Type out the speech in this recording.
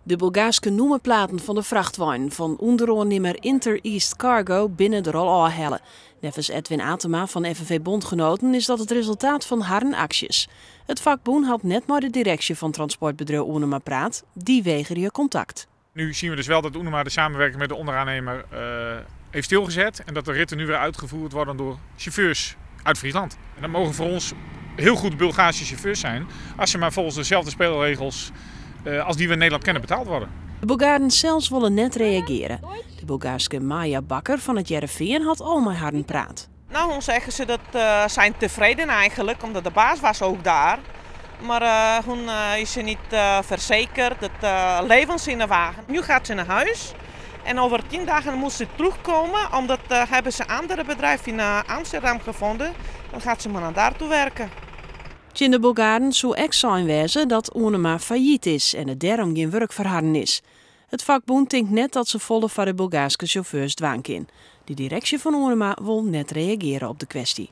De Bulgaarse nummerplaten van de vrachtwagen van onderondernemer Inter East Cargo binnen de rol aanhellen. Nevens Edwin Atema van FNV Bondgenoten is dat het resultaat van harde acties. Het vakboen had net maar de directie van transportbedrijf Oenema praat, die weigeren je contact. Nu zien we dus wel dat Oenema de samenwerking met de onderaannemer heeft stilgezet en dat de ritten nu weer uitgevoerd worden door chauffeurs uit Friesland. En dat mogen voor ons heel goed Bulgaarse chauffeurs zijn als ze maar volgens dezelfde spelregels als die we in Nederland kennen betaald worden. De Bulgaren zelfs willen net reageren. De Bulgaarse Maja Bakker van het JRVN had al maar harde praat. Nou, dan zeggen ze dat zijn tevreden eigenlijk, omdat de baas was ook daar. Maar toen is ze niet verzekerd, het levens in de wagen. Nu gaat ze naar huis en over 10 dagen moet ze terugkomen, omdat hebben ze andere bedrijven in Amsterdam gevonden. Dan gaat ze maar naar daartoe werken. In de Bulgaren zou ook zijn wezen dat Oenema failliet is en er daarom geen werk voor haar is. Het vakboen denkt net dat ze volle van de Bulgaarse chauffeurs dwaan kan. De directie van Oenema wil net reageren op de kwestie.